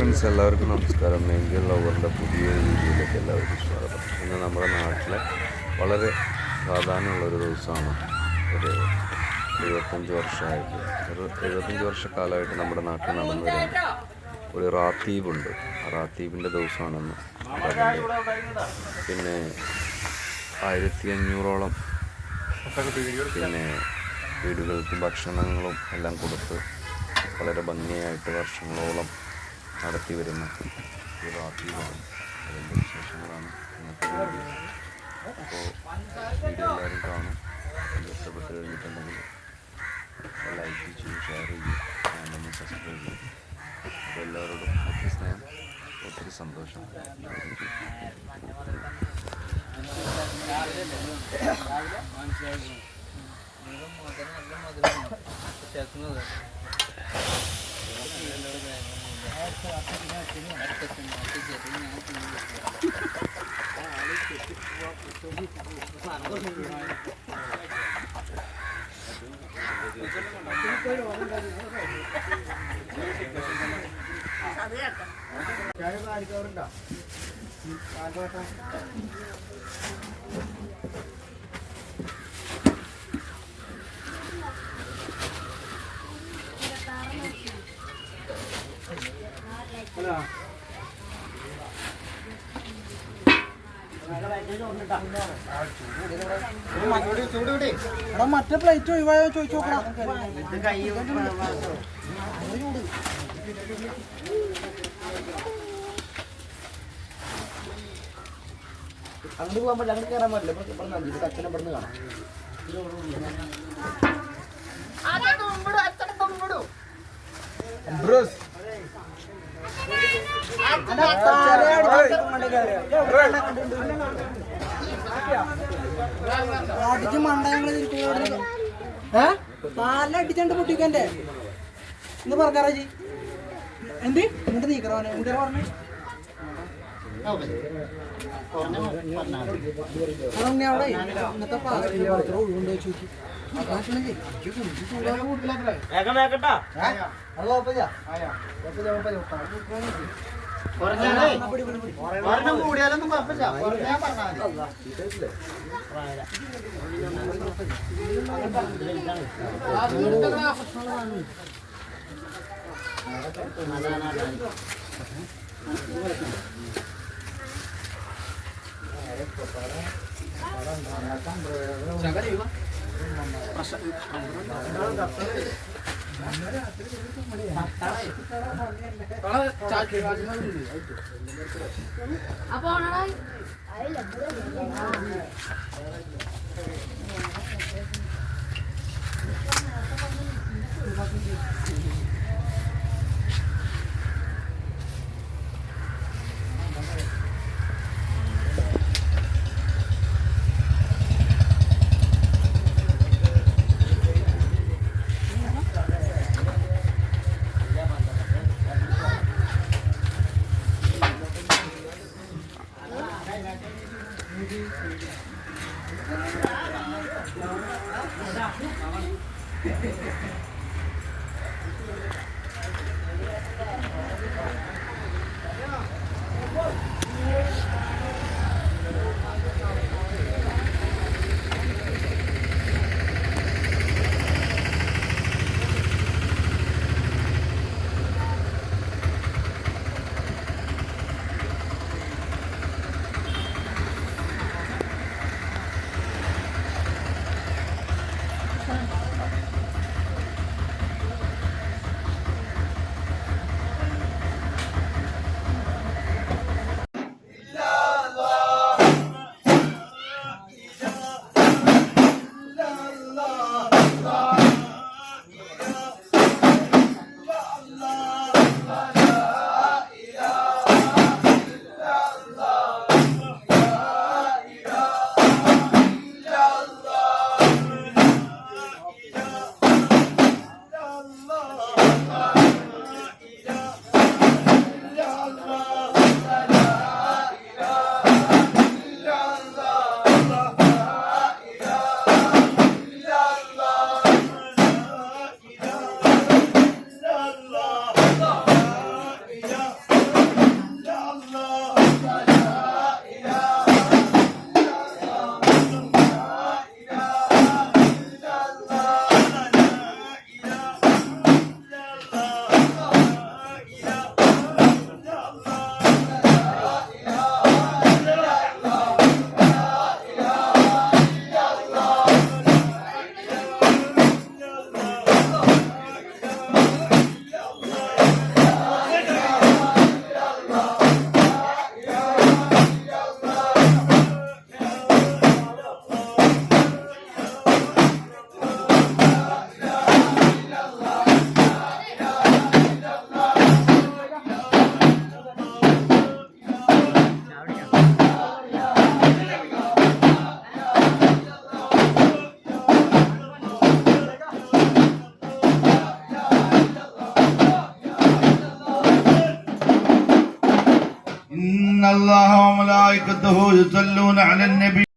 Friends, എല്ലാവർക്കും നമസ്കാരം. മെങ്കൽ ലവറിൻ്റെ പുതിയൊരു വീഡിയോയിലേക്ക് എല്ലാവർക്കും സ്വാഗതം. ഇന്ന് നമ്മുടെ നാട്ടിലെ വളരെ പ്രാധാന്യമുള്ളൊരു ദിവസമാണ്. ഒരു 75 വർഷക്കാലമായിട്ട് നമ്മുടെ നാട്ടിൽ നടന്നു വരുന്ന ഒരു റാത്തീബുണ്ട്. ആ റാത്തീബിൻ്റെ ദിവസമാണെന്ന്. പിന്നെ 1500ഓളം പിന്നെ വീടുകൾക്ക് ഭക്ഷണങ്ങളും എല്ലാം കൊടുത്ത് വളരെ ഭംഗിയായിട്ട് വർഷങ്ങളോളം നടത്തി വരുന്ന ഒരു റാത്തീബാണ്. അതിൻ്റെ വിശേഷങ്ങളാണ് ഇന്നത്തെ വീഡിയോ. അപ്പോൾ വീഡിയോ എല്ലാവരും കാണും. ഇഷ്ടപ്പെട്ട് കഴിഞ്ഞിട്ടുണ്ടെങ്കിൽ ലൈക്ക് ചെയ്യും, ഷെയർ ചെയ്യും, ചാനലിന് സബ്സ്ക്രൈബ് ചെയ്യും. അപ്പോൾ എല്ലാവരോടും ഒത്തിരി സ്നേഹം, ഒത്തിരി സന്തോഷം. മറ്റേ പ്ലേറ്റ് ഒഴിവായോ ചോദിച്ചു നോക്കണം. അങ്ങോട്ട് പോകാൻ പറ്റില്ല, അങ്ങോട്ട് കയറാൻ പറ്റില്ല. അച്ഛനെ ഇവിടുന്ന് കാണാം. അടിച്ച് മണ്ടങ്ങള് പാലടിച്ചണ്ട് പൊട്ടിക്കണ്ടേ എന്ന് പറഞ്ഞാജി. എന്ത് എന്നിട്ട് നീക്കറോനെ എന്താ പറഞ്ഞു? അവിടെ ഇന്നത്തെ ഒഴിവുണ്ടോ ചോദിച്ചു. കൂടിയാലൊന്നും കുഴപ്പമില്ല. അപ്പൊ إن الله وملائكته يصلون على النبي